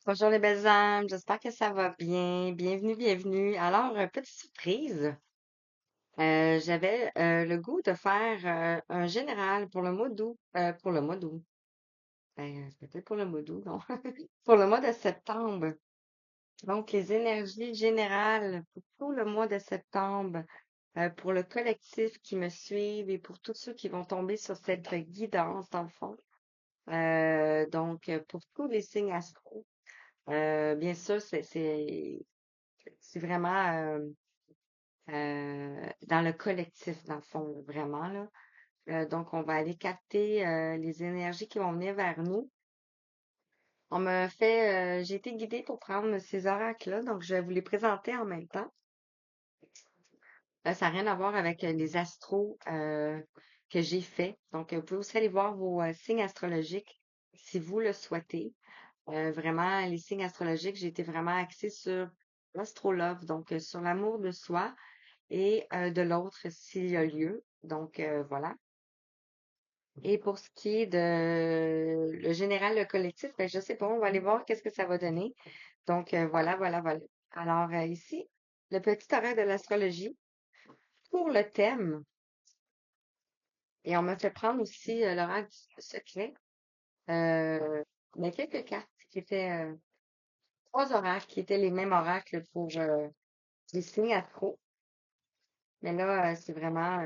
Bonjour les belles âmes, j'espère que ça va bien. Bienvenue, bienvenue. Alors, petite surprise, j'avais le goût de faire un général pour le mois d'août. Pour le mois d'août. C'est peut-être pour le mois d'août, non? Pour le mois de septembre. Donc, les énergies générales pour tout le mois de septembre, pour le collectif qui me suivent et pour tous ceux qui vont tomber sur cette guidance, dans le fond. Donc, pour tous les signes astro. Bien sûr, c'est vraiment dans le collectif, dans le fond, là, vraiment, là. Donc, on va aller capter les énergies qui vont venir vers nous. J'ai été guidée pour prendre ces oracles-là, donc je vais vous les présenter en même temps. Ça n'a rien à voir avec les astros que j'ai fait. Donc, vous pouvez aussi aller voir vos signes astrologiques si vous le souhaitez. Vraiment, les signes astrologiques, j'ai été vraiment axée sur l'astrolove, donc sur l'amour de soi et de l'autre s'il y a lieu. Donc, voilà. Et pour ce qui est de le général, le collectif, ben, je sais pas, on va aller voir qu'est-ce que ça va donner. Donc, voilà, voilà, voilà. Alors, ici, le petit horaire de l'astrologie pour le thème. Et on m'a fait prendre aussi l'oracle du secret. Il y a quelques cartes qui étaient, trois oracles qui étaient les mêmes oracles pour les signes astro. Mais là, c'est vraiment,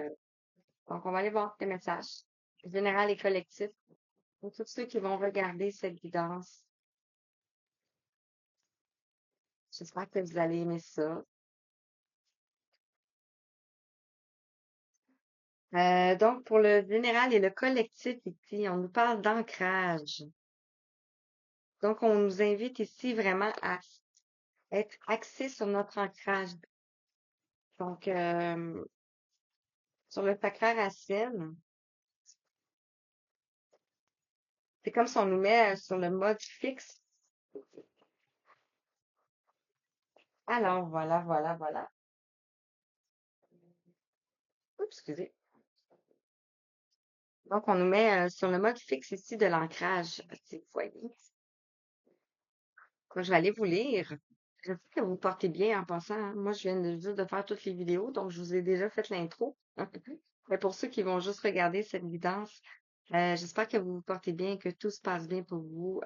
donc on va aller voir les messages. Général et collectif. Pour tous ceux qui vont regarder cette guidance. J'espère que vous allez aimer ça. Donc, pour le général et le collectif ici, on nous parle d'ancrage. Donc, on nous invite ici vraiment à être axé sur notre ancrage. Donc, sur le chakra racine, c'est comme si on nous met sur le mode fixe. Alors, voilà, voilà, voilà. Oups, excusez. Donc, on nous met sur le mode fixe ici de l'ancrage, si vous voyez. Je vais aller vous lire. J'espère que vous vous portez bien en passant, hein. Moi, je viens juste de faire toutes les vidéos, donc je vous ai déjà fait l'intro. Mais pour ceux qui vont juste regarder cette guidance, j'espère que vous vous portez bien, que tout se passe bien pour vous,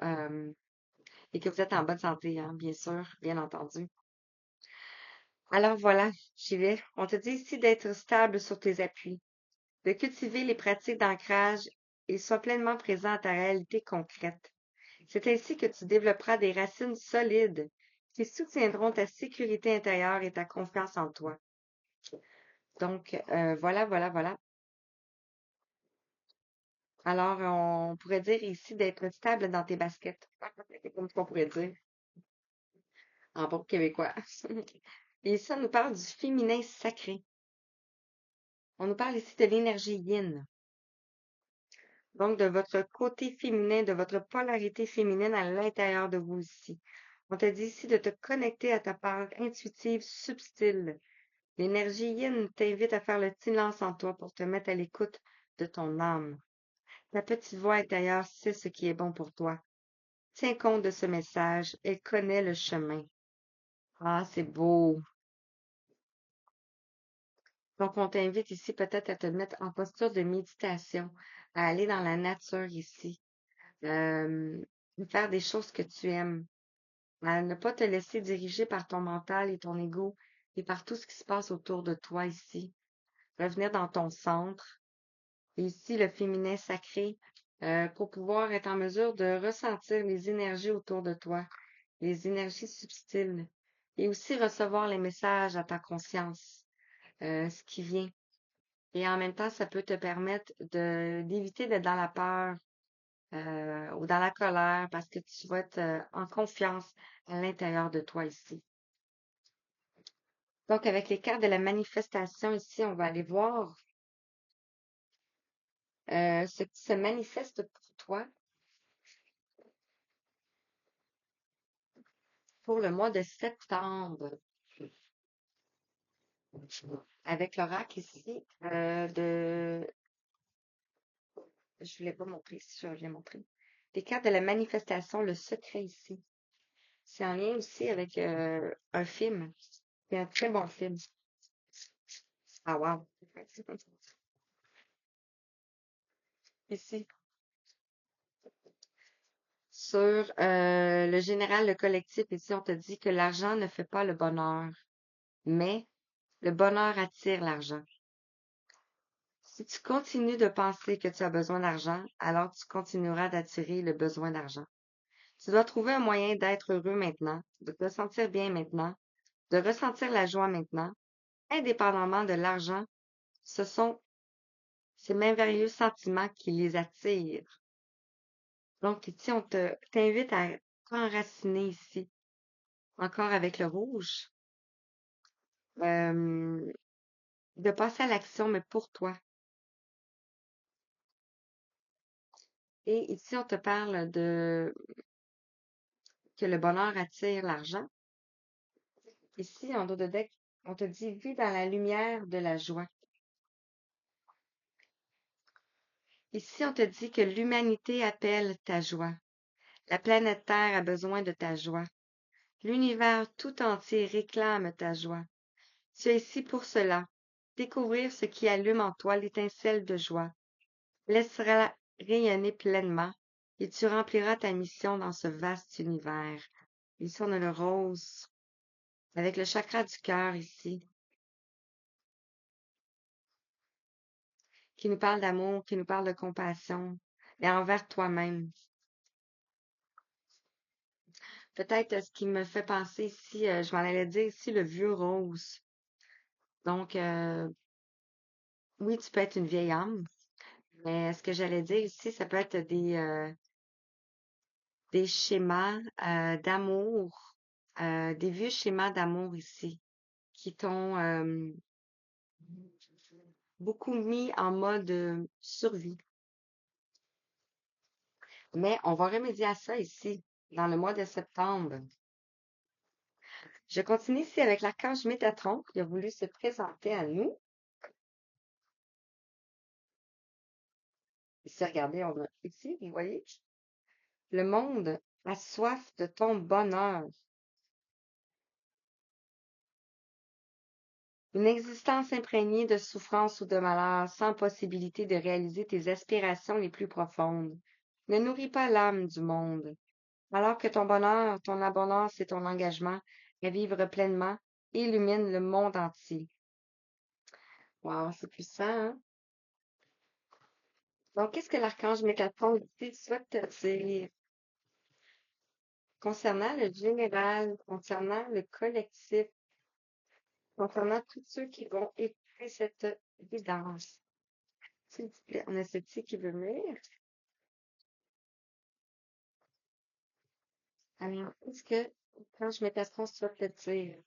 et que vous êtes en bonne santé, hein, bien sûr, bien entendu. Alors voilà, j'y vais. On te dit ici d'être stable sur tes appuis, de cultiver les pratiques d'ancrage et sois pleinement présent à ta réalité concrète. C'est ainsi que tu développeras des racines solides qui soutiendront ta sécurité intérieure et ta confiance en toi. Donc, voilà, voilà, voilà. Alors, on pourrait dire ici d'être stable dans tes baskets. C'est comme ça qu'on pourrait dire en bon québécois. Et ça nous parle du féminin sacré. On nous parle ici de l'énergie yin. Donc, de votre côté féminin, de votre polarité féminine à l'intérieur de vous ici. On te dit ici de te connecter à ta part intuitive subtile. L'énergie yin t'invite à faire le silence en toi pour te mettre à l'écoute de ton âme. La petite voix intérieure sait ce qui est bon pour toi. Tiens compte de ce message. Elle connaît le chemin. Ah, c'est beau. Donc, on t'invite ici peut-être à te mettre en posture de méditation, à aller dans la nature ici, faire des choses que tu aimes, à ne pas te laisser diriger par ton mental et ton ego et par tout ce qui se passe autour de toi ici. Revenir dans ton centre. Et ici, le féminin sacré, pour pouvoir être en mesure de ressentir les énergies autour de toi, les énergies subtiles, et aussi recevoir les messages à ta conscience, ce qui vient. Et en même temps, ça peut te permettre d'éviter d'être dans la peur ou dans la colère parce que tu vas être en confiance à l'intérieur de toi ici. Donc, avec les cartes de la manifestation ici, on va aller voir ce qui se manifeste pour toi pour le mois de septembre. Avec l'oracle ici je voulais pas montrer si je voulais montrer. Les cartes de la manifestation, le secret ici. C'est en lien aussi avec un film. C'est un très bon film. Ah, wow. Ici. Sur le général, le collectif, ici, on te dit que l'argent ne fait pas le bonheur, mais le bonheur attire l'argent. Si tu continues de penser que tu as besoin d'argent, alors tu continueras d'attirer le besoin d'argent. Tu dois trouver un moyen d'être heureux maintenant, de te sentir bien maintenant, de ressentir la joie maintenant, indépendamment de l'argent. Ce sont ces merveilleux sentiments qui les attirent. Donc, ici, on t'invite à t'enraciner ici, encore avec le rouge, euh, de passer à l'action, mais pour toi. Et ici, on te parle de que le bonheur attire l'argent. Ici, en dos de deck, on te dit vis dans la lumière de la joie. Ici, on te dit que l'humanité appelle ta joie. La planète Terre a besoin de ta joie. L'univers tout entier réclame ta joie. Tu es ici pour cela. Découvrir ce qui allume en toi l'étincelle de joie. Laissera rayonner pleinement et tu rempliras ta mission dans ce vaste univers. Ici, on a le rose avec le chakra du cœur ici, qui nous parle d'amour, qui nous parle de compassion, et envers toi-même. Peut-être ce qui me fait penser ici, je m'en allais dire ici le vieux rose. Donc, oui, tu peux être une vieille âme, mais ce que j'allais dire ici, ça peut être des schémas d'amour, des vieux schémas d'amour ici, qui t'ont beaucoup mis en mode survie. Mais on va remédier à ça ici, dans le mois de septembre. Je continue ici avec l'archange Métatron qui a voulu se présenter à nous. Ici, regardez, on a ici, vous voyez, le monde a soif de ton bonheur. Une existence imprégnée de souffrance ou de malheur, sans possibilité de réaliser tes aspirations les plus profondes, ne nourrit pas l'âme du monde. Alors que ton bonheur, ton abondance et ton engagement à vivre pleinement illuminent le monde entier. Wow, c'est puissant, hein? Donc, qu'est-ce que l'archange Métatron ici souhaite te dire concernant le général, concernant le collectif, concernant tous ceux qui vont écouter cette guidance? S'il vous plaît, on a celle-ci qui veut venir. Alors, qu'est-ce que l'archange Métatron souhaite te dire?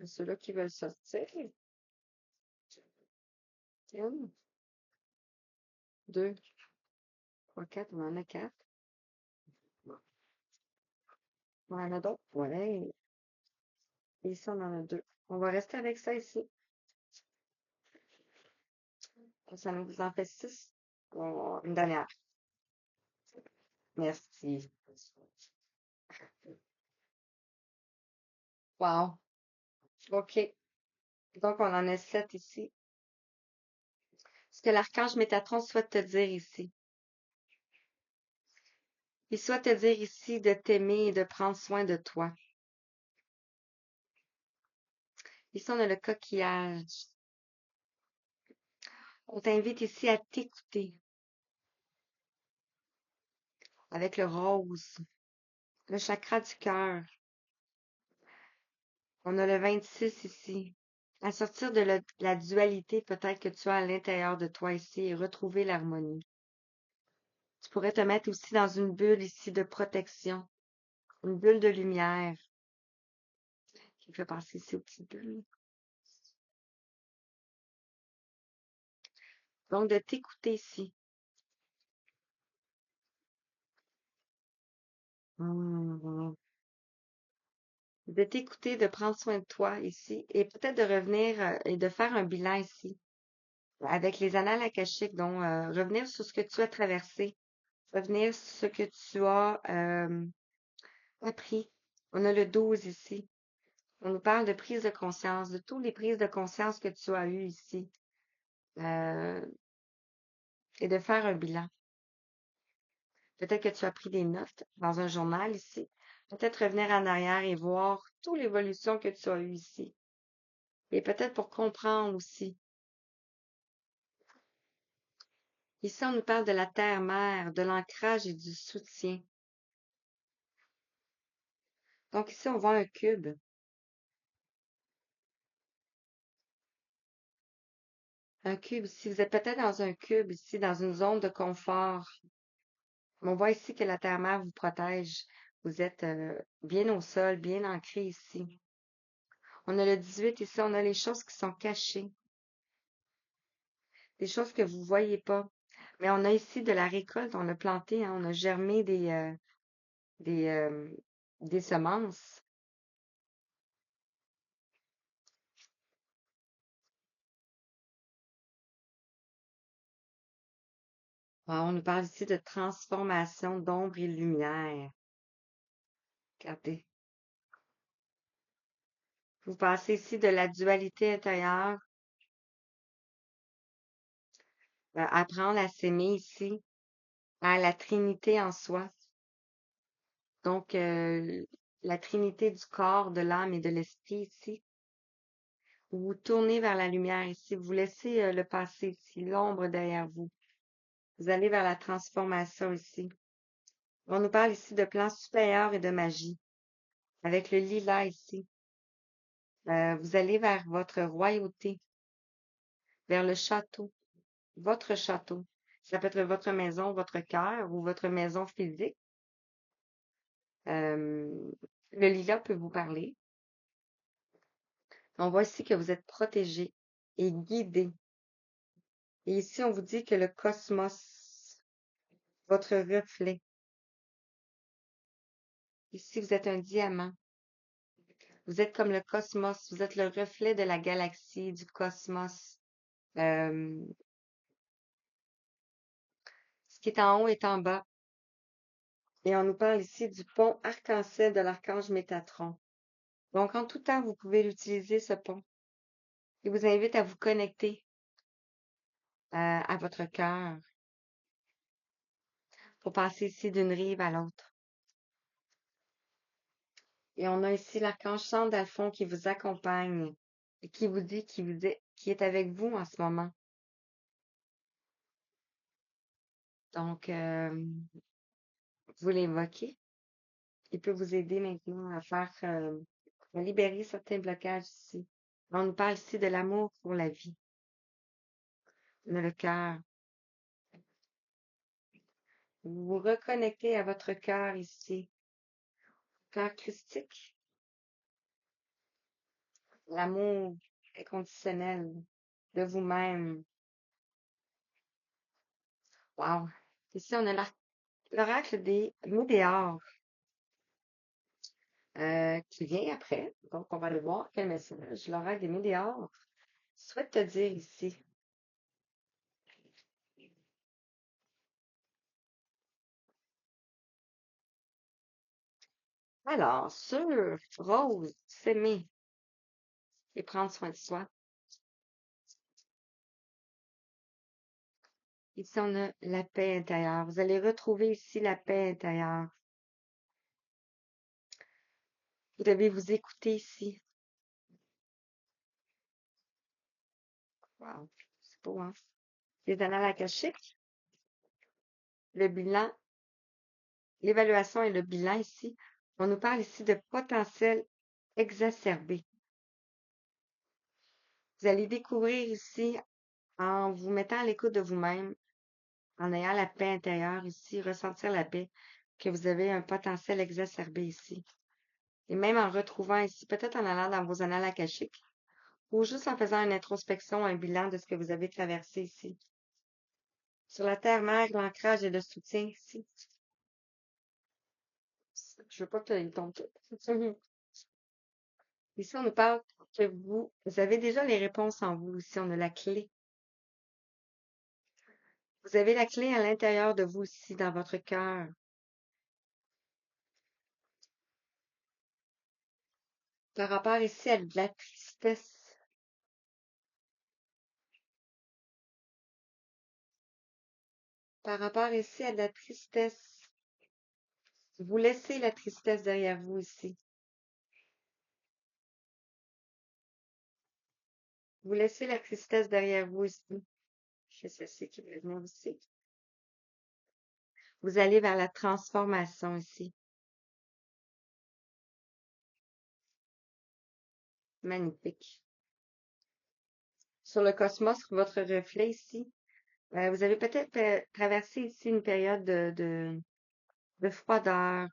Ceux-là qui veulent sortir. Une, deux, trois, quatre, on en a quatre. On en a d'autres? Ouais. Et ici, on en a deux. On va rester avec ça ici. Ça nous en fait six. Une dernière. Merci. Wow. OK. Donc, on en a sept ici. Ce que l'archange Métatron souhaite te dire ici. Il souhaite te dire ici de t'aimer et de prendre soin de toi. Ici, on a le coquillage. On t'invite ici à t'écouter avec le rose, le chakra du cœur. On a le 26 ici. À sortir de la dualité peut-être que tu as à l'intérieur de toi ici et retrouver l'harmonie. Tu pourrais te mettre aussi dans une bulle ici de protection, une bulle de lumière qui me fait penser ici aux petites bulles. Donc, de t'écouter ici. Mhm. De t'écouter, de prendre soin de toi ici et peut-être de revenir et de faire un bilan ici avec les annales akashiques, donc revenir sur ce que tu as traversé Revenir sur ce que tu as appris. On a le 12 ici. On nous parle de prise de conscience, de toutes les prises de conscience que tu as eues ici. euh, et de faire un bilan. Peut-être que tu as pris des notes dans un journal ici. Peut-être revenir en arrière et voir toute l'évolution que tu as eue ici. Et peut-être pour comprendre aussi. Ici, on nous parle de la terre-mère, de l'ancrage et du soutien. Donc ici, on voit un cube. Un cube ici. Vous êtes peut-être dans un cube ici, dans une zone de confort. On voit ici que la terre-mère vous protège. Vous êtes bien au sol, bien ancré ici. On a le 18 ici, on a les choses qui sont cachées, des choses que vous voyez pas. Mais on a ici de la récolte, on a planté, hein, on a germé des, euh, des semences. Ah, on nous parle ici de transformation d'ombre et lumière. Regardez. Vous passez ici de la dualité intérieure, apprendre à s'aimer ici, à la Trinité en soi. Donc, la Trinité du corps, de l'âme et de l'esprit ici. Vous vous tournez vers la lumière ici. Vous laissez le passé ici, l'ombre derrière vous. Vous allez vers la transformation ici. On nous parle ici de plans supérieurs et de magie. Avec le lilas ici. Vous allez vers votre royauté, vers le château, votre château. Ça peut être votre maison, votre cœur ou votre maison physique. Euh, le lilas peut vous parler. On voit ici que vous êtes protégé et guidé. Et ici, on vous dit que le cosmos, votre reflet. Ici, vous êtes un diamant. Vous êtes comme le cosmos. Vous êtes le reflet de la galaxie, du cosmos. Euh, ce qui est en haut est en bas. Et on nous parle ici du pont arc-en-ciel de l'archange Métatron. Donc, en tout temps, vous pouvez l'utiliser, ce pont. Il vous invite à vous connecter à votre cœur pour passer ici d'une rive à l'autre. Et on a ici l'archange Sandalphon qui vous accompagne et qui vous dit qui est avec vous en ce moment. Donc, vous l'évoquez. Il peut vous aider maintenant à à libérer certains blocages ici. On nous parle ici de l'amour pour la vie, de le cœur. Vous vous reconnectez à votre cœur ici, cœur christique, l'amour inconditionnel de vous-même. Wow! Ici, on a l'oracle des météores qui vient après. Donc, on va aller voir quel message l'oracle des météores souhaite te dire ici. Alors, sur Rose, s'aimer et prendre soin de soi. Ici, on a la paix intérieure. Vous allez retrouver ici la paix intérieure. Vous devez vous écouter ici. Wow, c'est beau, hein? Les annales akashiques, le bilan, l'évaluation et le bilan ici. On nous parle ici de potentiel exacerbé. Vous allez découvrir ici, en vous mettant à l'écoute de vous-même, en ayant la paix intérieure ici, ressentir la paix, que vous avez un potentiel exacerbé ici. Et même en retrouvant ici, peut-être en allant dans vos annales akashiques, ou juste en faisant une introspection, un bilan de ce que vous avez traversé ici. Sur la terre-mère, l'ancrage et le soutien ici. Je veux pas que tu tombes tout. Ici, on nous parle que vous avez déjà les réponses en vous. Ici, on a la clé. Vous avez la clé à l'intérieur de vous aussi, dans votre cœur. Par rapport ici à de la tristesse. Par rapport ici à de la tristesse. Vous laissez la tristesse derrière vous ici. Vous laissez la tristesse derrière vous ici. Je sais ceci qui va venir ici. Vous allez vers la transformation ici. Magnifique. Sur le cosmos, votre reflet ici. Vous avez peut-être traversé ici une période de froideur,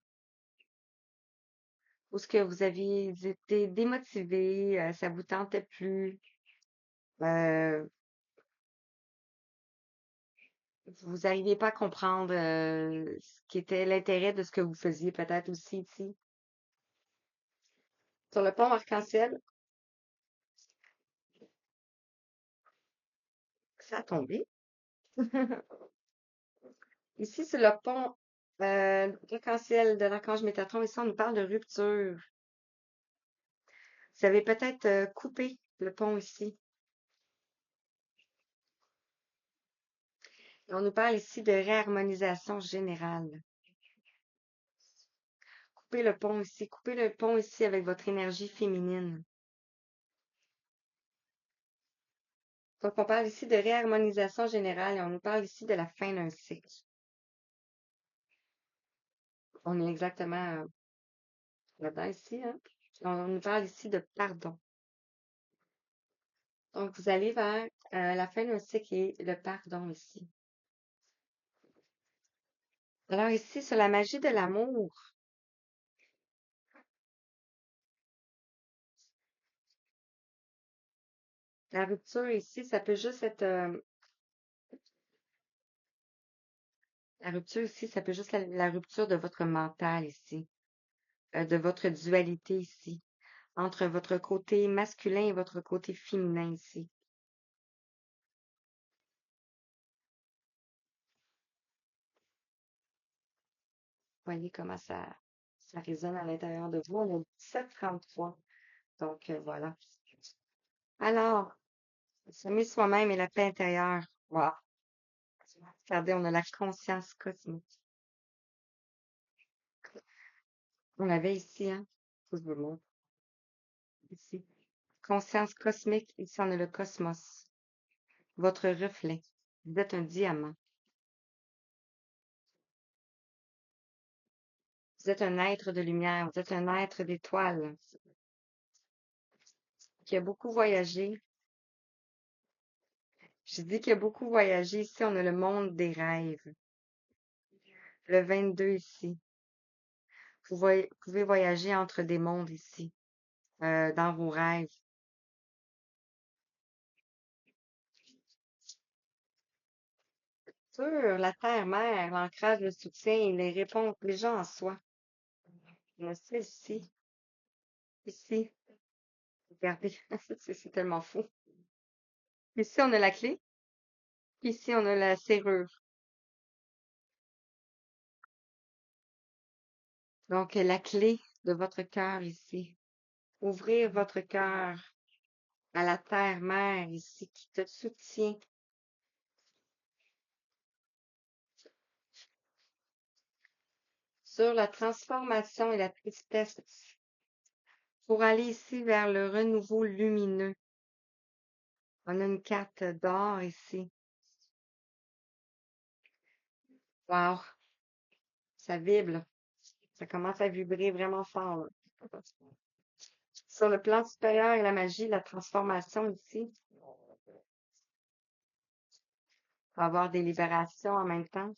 où ce que vous aviez été démotivé, ça vous tentait plus. euh, vous n'arriviez pas à comprendre ce qui était l'intérêt de ce que vous faisiez peut-être aussi ici. Sur le pont arc-en-ciel, ça a tombé. Ici, sur le pont arc-en-ciel de l'archange Métatron, ici, on nous parle de rupture. Vous avez peut-être coupé le pont ici. Et on nous parle ici de réharmonisation générale. Coupez le pont ici. Coupez le pont ici avec votre énergie féminine. Donc, on parle ici de réharmonisation générale et on nous parle ici de la fin d'un cycle. On est exactement là-dedans ici, hein? On nous parle ici de pardon. Donc, vous allez vers la fin d'un cycle et le pardon ici. Alors ici, sur la magie de l'amour, la rupture ici, ça peut juste être la rupture ici, ça peut juste être la rupture de votre mental ici, de votre dualité ici, entre votre côté masculin et votre côté féminin ici. Voyez comment ça résonne à l'intérieur de vous. On a 1733. Donc, voilà. Alors, s'aimer soi-même et la paix intérieure. Wow. Regardez, on a la conscience cosmique. On avait ici, hein? Je vous le montre. Ici. Conscience cosmique. Ici, on a le cosmos. Votre reflet. Vous êtes un diamant. Vous êtes un être de lumière. Vous êtes un être d'étoiles qui a beaucoup voyagé. Je dis qu'il a beaucoup voyagé. Ici, on a le monde des rêves. Le 22 ici. Pouvez voyager entre des mondes ici, dans vos rêves. Sur la terre-mère, l'ancrage, le soutien et les réponses, les gens en soi. On a ça ici, ici. Regardez, c'est tellement fou. Ici, on a la clé. Ici, on a la serrure. Donc, la clé de votre cœur ici. Ouvrir votre cœur à la terre-mère ici qui te soutient. Sur la transformation et la tristesse pour aller ici vers le renouveau lumineux. On a une carte d'or ici. Wow, ça vibre. Ça commence à vibrer vraiment fort, là. Sur le plan supérieur et la magie, la transformation ici, on va avoir des libérations en même temps.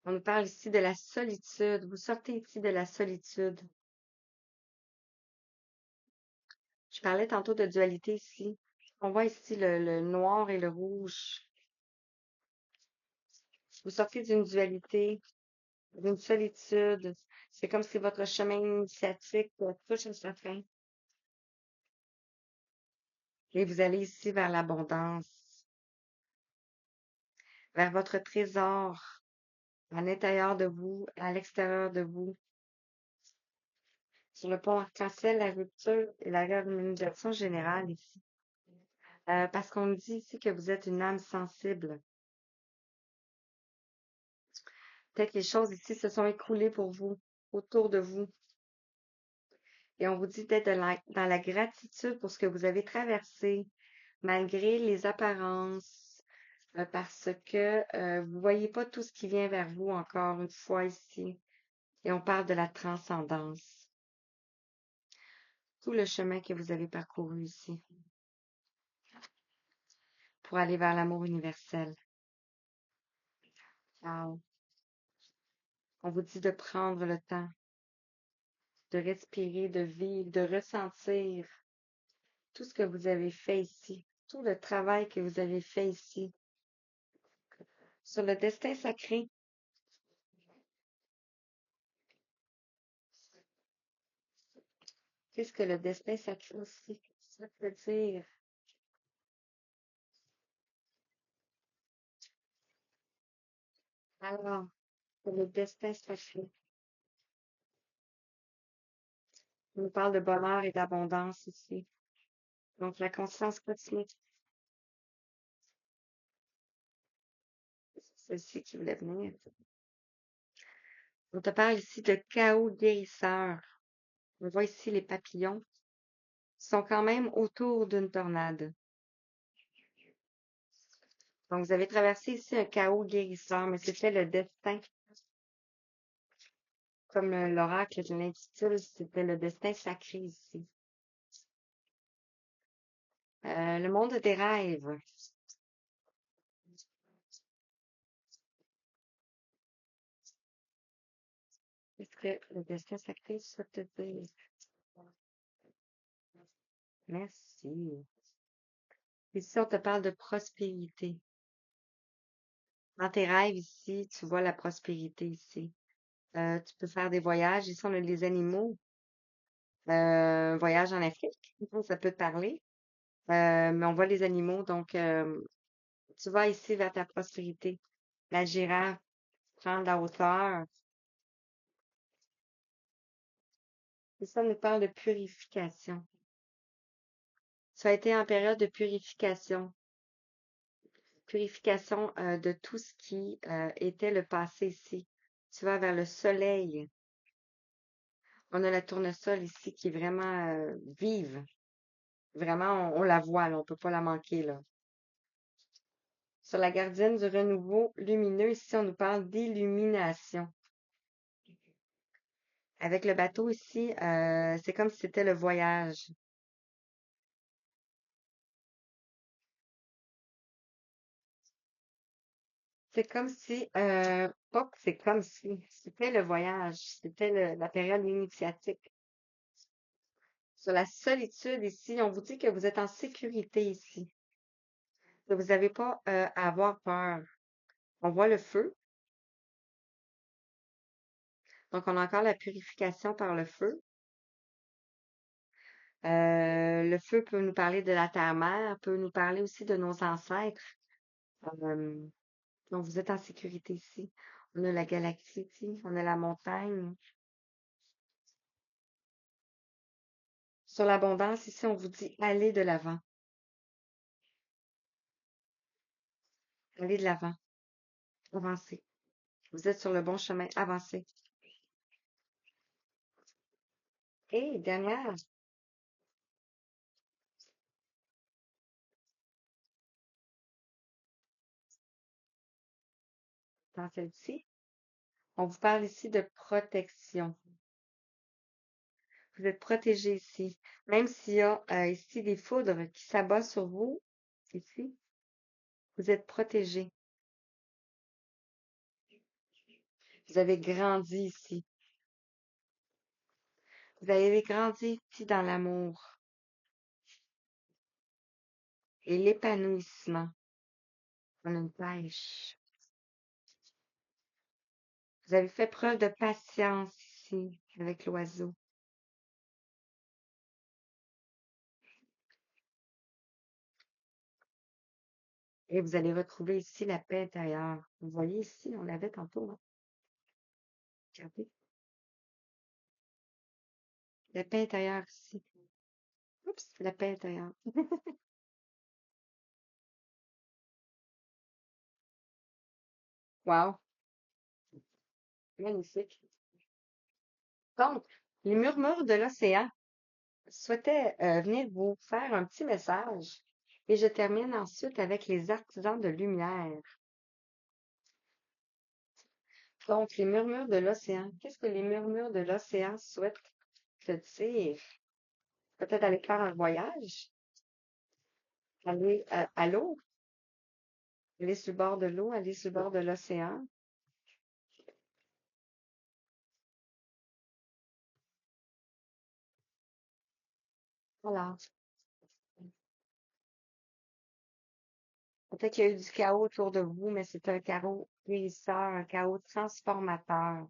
On nous parle ici de la solitude. Vous sortez ici de la solitude. Je parlais tantôt de dualité ici. On voit ici le noir et le rouge. Vous sortez d'une dualité, d'une solitude. C'est comme si votre chemin initiatique touche à sa fin. Et vous allez ici vers l'abondance. vers votre trésor, à l'intérieur de vous, à l'extérieur de vous. Sur le pont arc-en-ciel, la rupture et la réharmonisation générale ici. Parce qu'on dit ici que vous êtes une âme sensible. Peut-être que les choses ici se sont écroulées pour vous, autour de vous. Et on vous dit d'être dans la gratitude pour ce que vous avez traversé, malgré les apparences, parce que vous voyez pas tout ce qui vient vers vous encore une fois ici. Et on parle de la transcendance. Tout le chemin que vous avez parcouru ici pour aller vers l'amour universel. Wow. On vous dit de prendre le temps, de respirer, de vivre, de ressentir tout ce que vous avez fait ici, tout le travail que vous avez fait ici. Sur le destin sacré, qu'est-ce que le destin sacré aussi? Ça veut dire, alors, pour le destin sacré, on nous parle de bonheur et d'abondance ici. Donc, la conscience cosmique, c'est celle-ci qui voulait venir. On te parle ici de chaos guérisseur. On voit ici les papillons qui sont quand même autour d'une tornade. Donc, vous avez traversé ici un chaos guérisseur, mais c'était le destin. Comme l'oracle de l'intitule, c'était le destin sacré ici. Le monde des rêves. Qu'est-ce que le destin sacré, ça te dire? Merci. Ici, on te parle de prospérité. Dans tes rêves ici, tu vois la prospérité ici. Tu peux faire des voyages. Ici, on a les animaux. Un voyage en Afrique, ça peut te parler. Mais on voit les animaux, donc tu vas ici vers ta prospérité. La girafe prend de la hauteur. Et ça nous parle de purification. Ça a été en période de purification. Purification de tout ce qui était le passé ici. Tu vas vers le soleil. On a la tournesol ici qui est vraiment vive. Vraiment, on la voit, là, on peut pas la manquer, là. Sur la gardienne du renouveau lumineux, ici, on nous parle d'illumination. Avec le bateau ici, c'est comme si c'était le voyage. C'est comme si, pas que c'est comme si, c'était le voyage, c'était la période initiatique. Sur la solitude ici, on vous dit que vous êtes en sécurité ici, que vous n'avez pas à avoir peur. On voit le feu, donc on a encore la purification par le feu. Le feu peut nous parler de la terre-mère, peut nous parler aussi de nos ancêtres. Euh, donc vous êtes en sécurité ici. On a la galaxie ici, on a la montagne. Sur l'abondance, ici, on vous dit allez de l'avant, allez de l'avant, avancez. Vous êtes sur le bon chemin, avancez. Et dernière, dans celle-ci, on vous parle ici de protection. Vous êtes protégé ici. Même s'il y a ici des foudres qui s'abattent sur vous, ici, vous êtes protégé. Vous avez grandi ici. Vous avez grandi ici dans l'amour et l'épanouissement. On a une pêche. Vous avez fait preuve de patience ici avec l'oiseau. Et vous allez retrouver ici la paix intérieure. Vous voyez ici, on l'avait tantôt, hein? Regardez, la paix intérieure ici. Oups, la paix intérieure. Wow, magnifique. Donc, les murmures de l'océan souhaitaient venir vous faire un petit message. Et je termine ensuite avec les artisans de lumière. Donc, les murmures de l'océan. Qu'est-ce que les murmures de l'océan souhaitent te dire? Peut-être aller faire un voyage, aller à l'eau, aller sur le bord de l'eau, aller sur le bord de l'océan. Voilà. Peut-être qu'il y a eu du chaos autour de vous, mais c'est un chaos guérisseur, un chaos transformateur.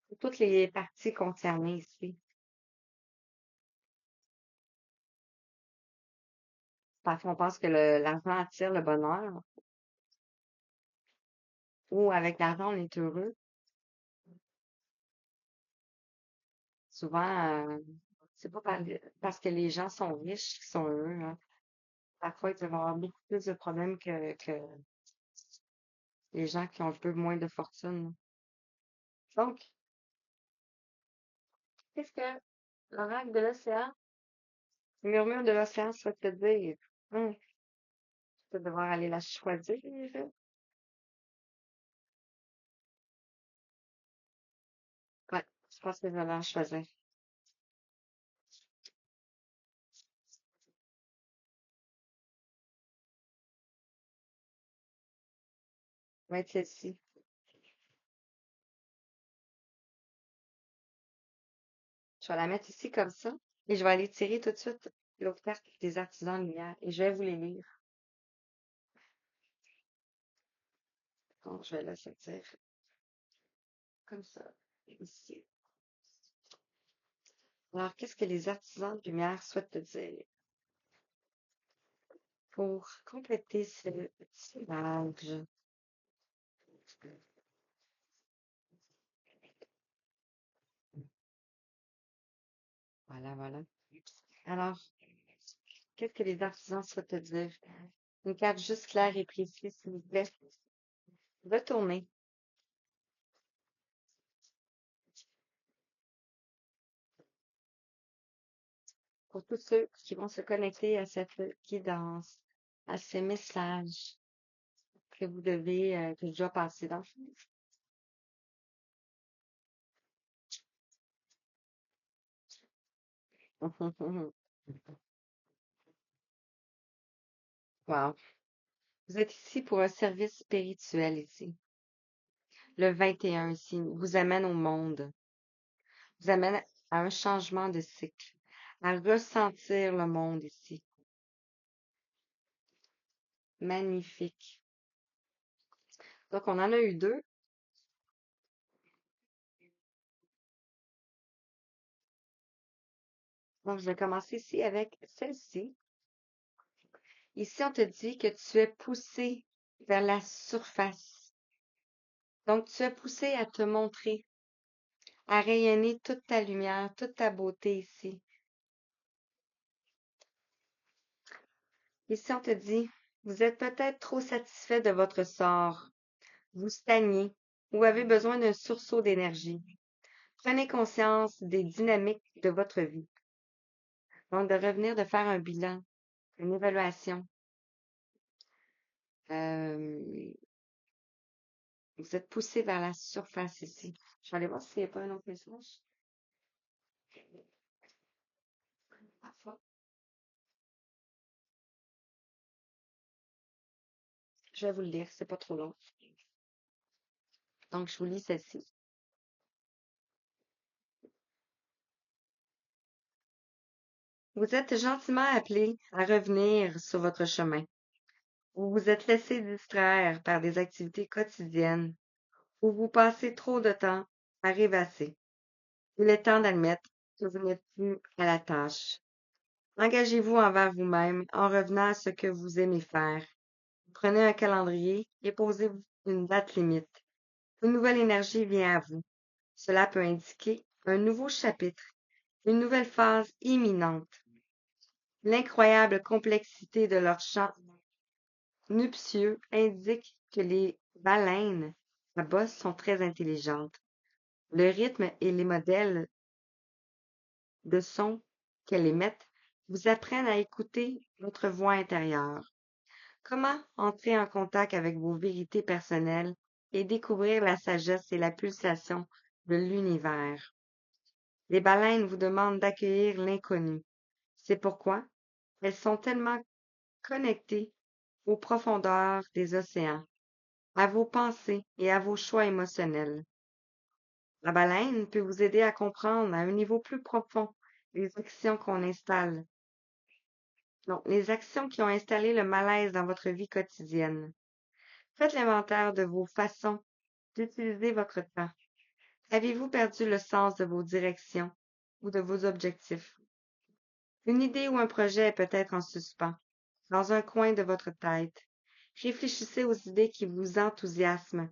Pour toutes les parties concernées ici. Parce qu'on pense que l'argent attire le bonheur, ou avec l'argent, on est heureux. Souvent, c'est pas parce que les gens sont riches qu'ils sont heureux, hein. Parfois, ils peuvent avoir beaucoup plus de problèmes que les gens qui ont un peu moins de fortune. Donc, qu'est-ce que l'oracle de l'océan, le murmure de l'océan souhaite te dire? Tu vas devoir aller la choisir. Ouais, je pense que je vais la choisir. Va être celle-ci. Je vais la mettre ici comme ça. Et je vais aller tirer tout de suite l'autre carte des artisans de lumière. Et je vais vous les lire. Donc, je vais la sortir comme ça. Ici. Alors, qu'est-ce que les artisans de lumière souhaitent te dire pour compléter ce petit tirage? Voilà, voilà. Alors, qu'est-ce que les artisans souhaitent te dire? Une carte juste claire et précise, s'il vous plaît. Retournez. Pour tous ceux qui vont se connecter à cette guidance, à ces messages que vous devez, que je dois passer dans le fond. Wow. Vous êtes ici pour un service spirituel ici. Le 21 ici vous amène au monde, vous amène à un changement de cycle, à ressentir le monde ici. Magnifique. Donc, on en a eu deux. Donc, je vais commencer ici avec celle-ci. Ici, on te dit que tu es poussé vers la surface. Donc, tu es poussé à te montrer, à rayonner toute ta lumière, toute ta beauté ici. Ici, on te dit, vous êtes peut-être trop satisfait de votre sort. Vous stagnez ou avez besoin d'un sursaut d'énergie. Prenez conscience des dynamiques de votre vie. Donc, de revenir, de faire un bilan, une évaluation. Euh, vous êtes poussé vers la surface ici. Je vais aller voir s'il n'y a pas un autre message. Parfois. Je vais vous le lire, c'est pas trop long. Donc, je vous lis celle-ci. Vous êtes gentiment appelé à revenir sur votre chemin. Vous vous êtes laissé distraire par des activités quotidiennes où vous passez trop de temps à rêvasser. Il est temps d'admettre que vous n'êtes plus à la tâche. Engagez-vous envers vous-même en revenant à ce que vous aimez faire. Prenez un calendrier et posez une date limite. Une nouvelle énergie vient à vous. Cela peut indiquer un nouveau chapitre, une nouvelle phase imminente. L'incroyable complexité de leur chant nuptieux indique que les baleines à bosse sont très intelligentes. Le rythme et les modèles de son qu'elles émettent vous apprennent à écouter votre voix intérieure. Comment entrer en contact avec vos vérités personnelles et découvrir la sagesse et la pulsation de l'univers? Les baleines vous demandent d'accueillir l'inconnu. C'est pourquoi elles sont tellement connectées aux profondeurs des océans, à vos pensées et à vos choix émotionnels. La baleine peut vous aider à comprendre à un niveau plus profond les actions qu'on installe. Donc, les actions qui ont installé le malaise dans votre vie quotidienne. Faites l'inventaire de vos façons d'utiliser votre temps. Avez-vous perdu le sens de vos directions ou de vos objectifs? Une idée ou un projet est peut-être en suspens, dans un coin de votre tête. Réfléchissez aux idées qui vous enthousiasment.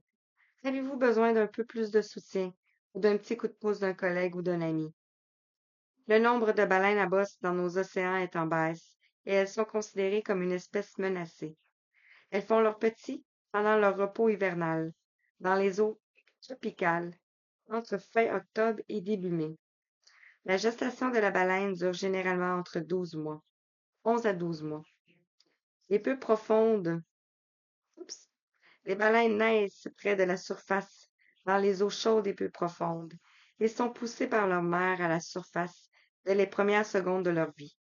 Avez-vous besoin d'un peu plus de soutien ou d'un petit coup de pouce d'un collègue ou d'un ami? Le nombre de baleines à bosse dans nos océans est en baisse et elles sont considérées comme une espèce menacée. Elles font leurs petits pendant leur repos hivernal, dans les eaux tropicales, entre fin octobre et début mai. La gestation de la baleine dure généralement entre 12 mois, 11 à 12 mois. Les peu profondes, oups, les baleines naissent près de la surface, dans les eaux chaudes et peu profondes, et sont poussées par leur mère à la surface dès les premières secondes de leur vie.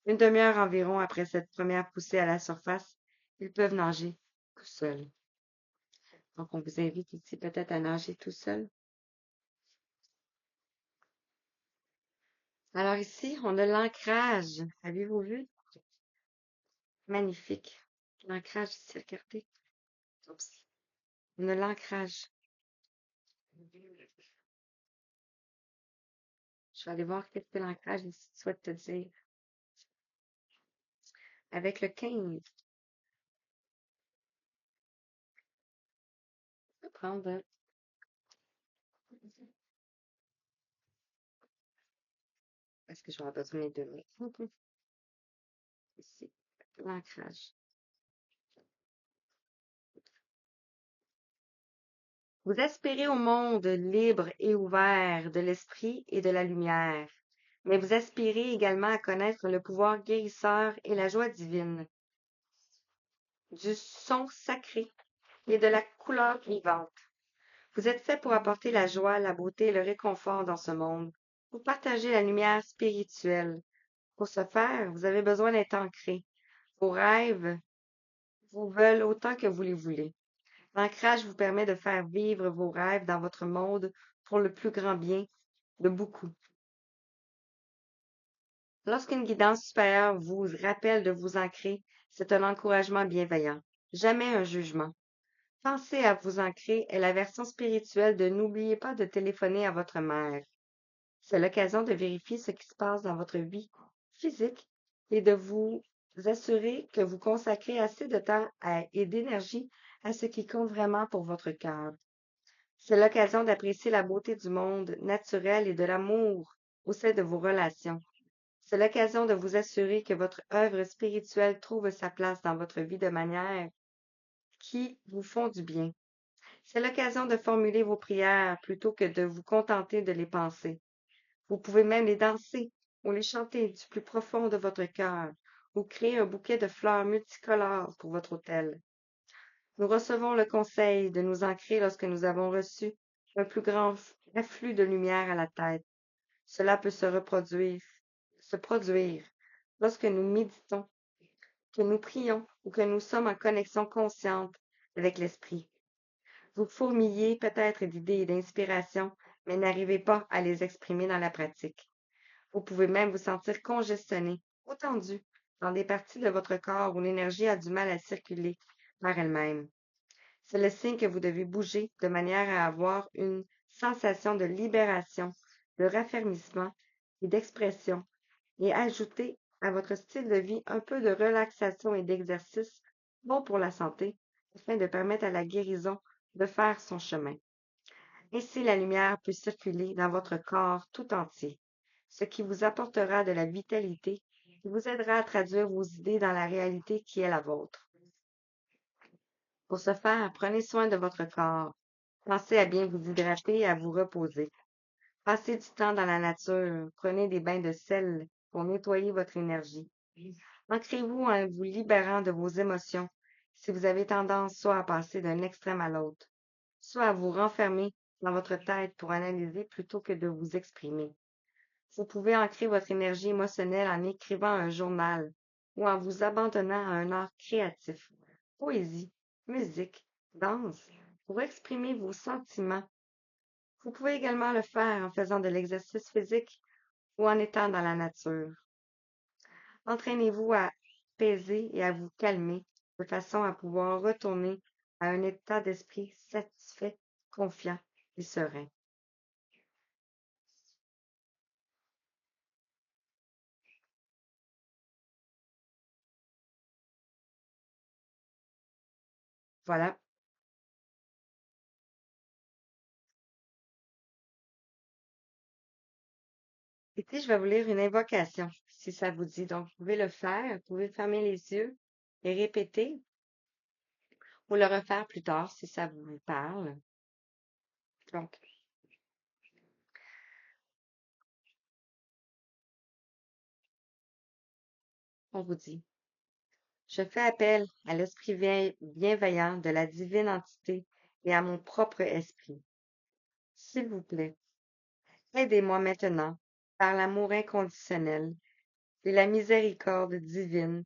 Une demi-heure environ après cette première poussée à la surface, ils peuvent nager tout seuls. Donc, on vous invite ici peut-être à nager tout seul. Alors ici, on a l'ancrage. Avez-vous vu? Magnifique. L'ancrage ici, regardez. Oups. On a l'ancrage. Je vais aller voir qu'est-ce que l'ancrage ici souhaite te dire. Avec le 15, je vais prendre, parce que je vais avoir besoin de mes 2 mains. Ici, l'ancrage. Vous aspirez au monde libre et ouvert de l'esprit et de la lumière, mais vous aspirez également à connaître le pouvoir guérisseur et la joie divine, du son sacré et de la couleur vivante. Vous êtes fait pour apporter la joie, la beauté et le réconfort dans ce monde, pour partager la lumière spirituelle. Pour ce faire, vous avez besoin d'être ancré. Vos rêves vous veulent autant que vous les voulez. L'ancrage vous permet de faire vivre vos rêves dans votre monde pour le plus grand bien de beaucoup. Lorsqu'une guidance supérieure vous rappelle de vous ancrer, c'est un encouragement bienveillant, jamais un jugement. Pensez à vous ancrer est la version spirituelle de n'oubliez pas de téléphoner à votre mère. C'est l'occasion de vérifier ce qui se passe dans votre vie physique et de vous assurer que vous consacrez assez de temps et d'énergie à ce qui compte vraiment pour votre cœur. C'est l'occasion d'apprécier la beauté du monde naturel et de l'amour au sein de vos relations. C'est l'occasion de vous assurer que votre œuvre spirituelle trouve sa place dans votre vie de manière qui vous font du bien. C'est l'occasion de formuler vos prières plutôt que de vous contenter de les penser. Vous pouvez même les danser ou les chanter du plus profond de votre cœur ou créer un bouquet de fleurs multicolores pour votre hôtel. Nous recevons le conseil de nous ancrer lorsque nous avons reçu un plus grand afflux de lumière à la tête. Cela peut se produire lorsque nous méditons, que nous prions ou que nous sommes en connexion consciente avec l'esprit. Vous fourmillez peut-être d'idées et d'inspiration, mais n'arrivez pas à les exprimer dans la pratique. Vous pouvez même vous sentir congestionné ou tendu dans des parties de votre corps où l'énergie a du mal à circuler par elle-même. C'est le signe que vous devez bouger de manière à avoir une sensation de libération, de raffermissement et d'expression et ajouter à votre style de vie un peu de relaxation et d'exercice bon pour la santé, afin de permettre à la guérison de faire son chemin. Ainsi, la lumière peut circuler dans votre corps tout entier, ce qui vous apportera de la vitalité et vous aidera à traduire vos idées dans la réalité qui est la vôtre. Pour ce faire, prenez soin de votre corps. Pensez à bien vous hydrater et à vous reposer. Passez du temps dans la nature. Prenez des bains de sel pour nettoyer votre énergie. Ancrez-vous en vous libérant de vos émotions si vous avez tendance soit à passer d'un extrême à l'autre, soit à vous renfermer dans votre tête pour analyser plutôt que de vous exprimer. Vous pouvez ancrer votre énergie émotionnelle en écrivant un journal ou en vous abandonnant à un art créatif, poésie, musique, danse, pour exprimer vos sentiments. Vous pouvez également le faire en faisant de l'exercice physique ou en étant dans la nature. Entraînez-vous à apaiser et à vous calmer de façon à pouvoir retourner à un état d'esprit satisfait, confiant et serein. Voilà. Et puis, je vais vous lire une invocation, si ça vous dit. Donc, vous pouvez le faire, vous pouvez fermer les yeux et répéter ou le refaire plus tard si ça vous parle. Donc, on vous dit, je fais appel à l'esprit bienveillant de la divine entité et à mon propre esprit. S'il vous plaît, aidez-moi maintenant, par l'amour inconditionnel et la miséricorde divine,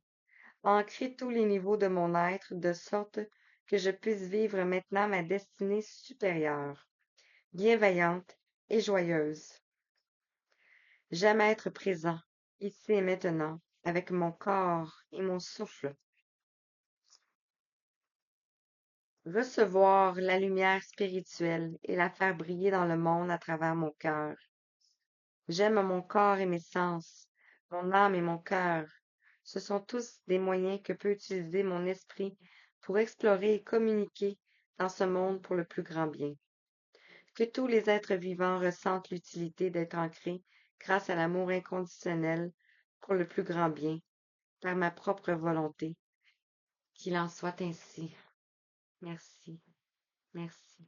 à ancrer tous les niveaux de mon être de sorte que je puisse vivre maintenant ma destinée supérieure, bienveillante et joyeuse. J'aime être présent, ici et maintenant, avec mon corps et mon souffle. Recevoir la lumière spirituelle et la faire briller dans le monde à travers mon cœur. J'aime mon corps et mes sens, mon âme et mon cœur. Ce sont tous des moyens que peut utiliser mon esprit pour explorer et communiquer dans ce monde pour le plus grand bien. Que tous les êtres vivants ressentent l'utilité d'être ancrés grâce à l'amour inconditionnel pour le plus grand bien, par ma propre volonté. Qu'il en soit ainsi. Merci, merci,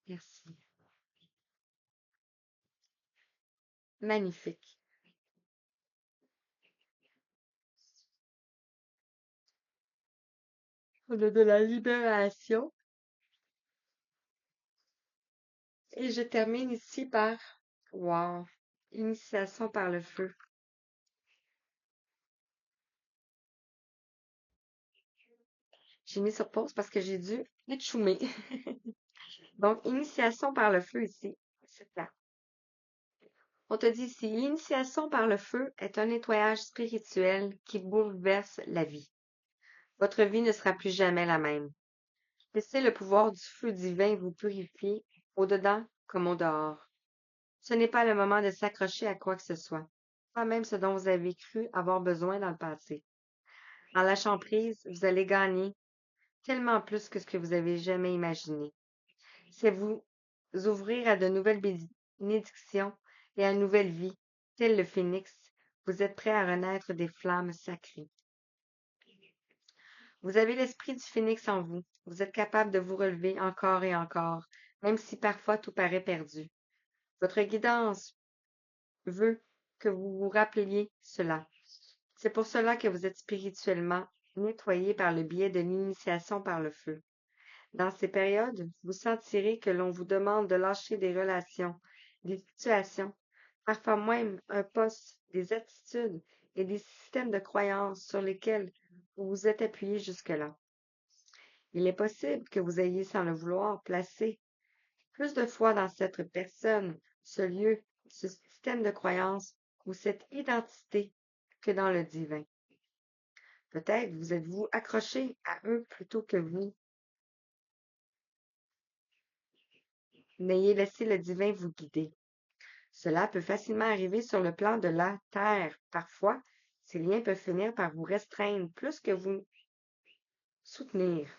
merci. Magnifique. On a de la libération. Et je termine ici par, wow, initiation par le feu. J'ai mis sur pause parce que j'ai dû être. Donc, initiation par le feu ici. C'est ça. On te dit ici, l'initiation par le feu est un nettoyage spirituel qui bouleverse la vie. Votre vie ne sera plus jamais la même. Laissez le pouvoir du feu divin vous purifier, au-dedans comme au-dehors. Ce n'est pas le moment de s'accrocher à quoi que ce soit, pas même ce dont vous avez cru avoir besoin dans le passé. En lâchant prise, vous allez gagner tellement plus que ce que vous avez jamais imaginé. C'est vous ouvrir à de nouvelles bénédictions et à une nouvelle vie, tel le phénix. Vous êtes prêt à renaître des flammes sacrées. Vous avez l'esprit du phénix en vous. Vous êtes capable de vous relever encore et encore, même si parfois tout paraît perdu. Votre guidance veut que vous vous rappeliez cela. C'est pour cela que vous êtes spirituellement nettoyé par le biais de l'initiation par le feu. Dans ces périodes, vous sentirez que l'on vous demande de lâcher des relations, des situations, parfois même un poste, des attitudes et des systèmes de croyances sur lesquels vous vous êtes appuyé jusque-là. Il est possible que vous ayez, sans le vouloir, placé plus de foi dans cette personne, ce lieu, ce système de croyances ou cette identité que dans le divin. Peut-être vous êtes-vous accroché à eux plutôt que vous n'ayez laissé le divin vous guider. Cela peut facilement arriver sur le plan de la Terre. Parfois, ces liens peuvent finir par vous restreindre plus que vous soutenir.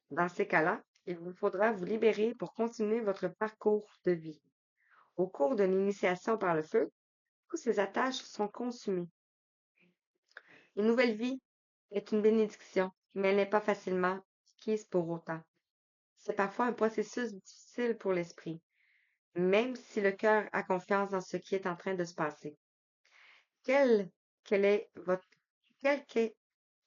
Dans ces cas-là, il vous faudra vous libérer pour continuer votre parcours de vie. Au cours de l'initiation par le feu, toutes ces attaches sont consumées. Une nouvelle vie est une bénédiction, mais elle n'est pas facilement acquise pour autant. C'est parfois un processus difficile pour l'esprit, même si le cœur a confiance dans ce qui est en train de se passer. Quel, quel est votre, quel qu'ait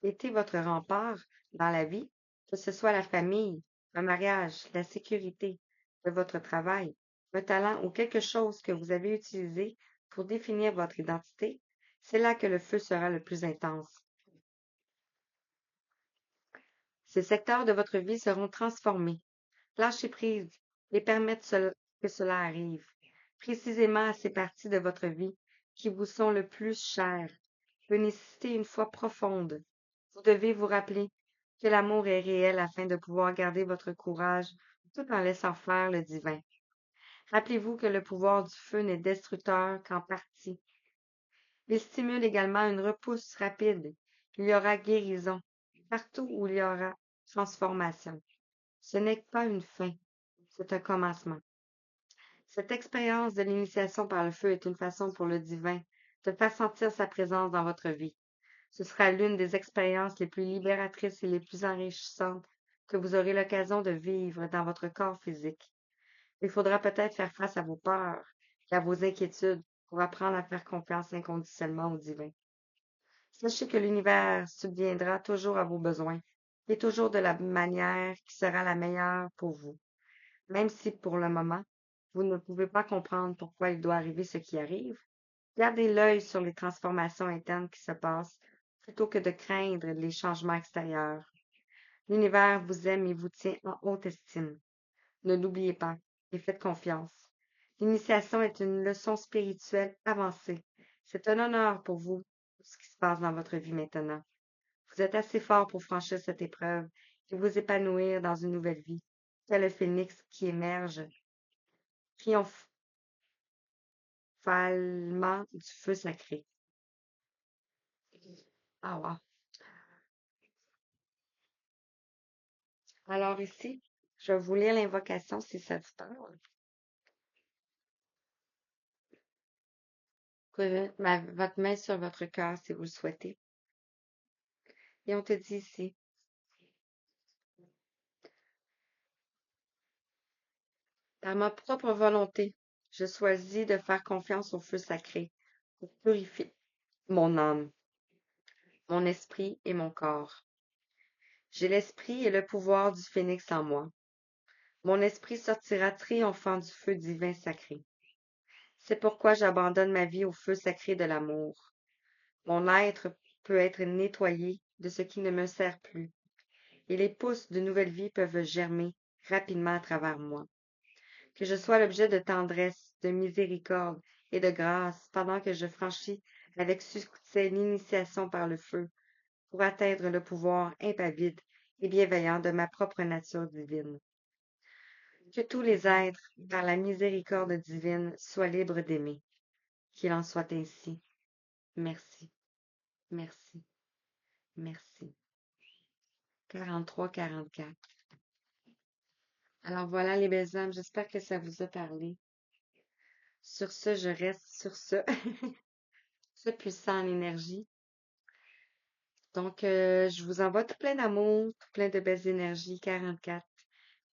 été votre rempart dans la vie, que ce soit la famille, un mariage, la sécurité de votre travail, un talent ou quelque chose que vous avez utilisé pour définir votre identité, c'est là que le feu sera le plus intense. Ces secteurs de votre vie seront transformés. Lâchez prise et permettre que cela arrive, précisément à ces parties de votre vie qui vous sont le plus chères, peut nécessiter une foi profonde. Vous devez vous rappeler que l'amour est réel afin de pouvoir garder votre courage tout en laissant faire le divin. Rappelez-vous que le pouvoir du feu n'est destructeur qu'en partie. Il stimule également une repousse rapide. Il y aura guérison partout où il y aura transformation. Ce n'est pas une fin, c'est un commencement. Cette expérience de l'initiation par le feu est une façon pour le divin de faire sentir sa présence dans votre vie. Ce sera l'une des expériences les plus libératrices et les plus enrichissantes que vous aurez l'occasion de vivre dans votre corps physique. Il faudra peut-être faire face à vos peurs et à vos inquiétudes pour apprendre à faire confiance inconditionnellement au divin. Sachez que l'univers subviendra toujours à vos besoins et toujours de la manière qui sera la meilleure pour vous. Même si pour le moment, vous ne pouvez pas comprendre pourquoi il doit arriver ce qui arrive, gardez l'œil sur les transformations internes qui se passent plutôt que de craindre les changements extérieurs. L'univers vous aime et vous tient en haute estime. Ne l'oubliez pas et faites confiance. L'initiation est une leçon spirituelle avancée. C'est un honneur pour vous, tout ce qui se passe dans votre vie maintenant. Vous êtes assez fort pour franchir cette épreuve et vous épanouir dans une nouvelle vie, tel le phénix qui émerge triomphalement du feu sacré. Ah, wow. Alors ici, je vais vous lire l'invocation si ça vous parle. Vous pouvez mettre votre main sur votre cœur si vous le souhaitez. Et on te dit ici, par ma propre volonté, je choisis de faire confiance au feu sacré pour purifier mon âme, mon esprit et mon corps. J'ai l'esprit et le pouvoir du phénix en moi. Mon esprit sortira triomphant du feu divin sacré. C'est pourquoi j'abandonne ma vie au feu sacré de l'amour. Mon être peut être nettoyé de ce qui ne me sert plus, et les pousses de nouvelle vie peuvent germer rapidement à travers moi. Que je sois l'objet de tendresse, de miséricorde et de grâce pendant que je franchis avec succès l'initiation par le feu pour atteindre le pouvoir impavide et bienveillant de ma propre nature divine. Que tous les êtres, par la miséricorde divine, soient libres d'aimer. Qu'il en soit ainsi. Merci, merci, merci. 43-44. Alors voilà les belles âmes, j'espère que ça vous a parlé. Sur ce, je reste sur ce, ce puissant en énergie. Donc, je vous envoie tout plein d'amour, tout plein de belles énergies, 44,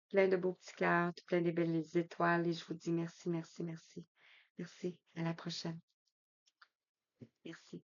plein de beaux petits cœurs, tout plein de belles étoiles, et je vous dis merci, merci, merci. Merci, à la prochaine. Merci.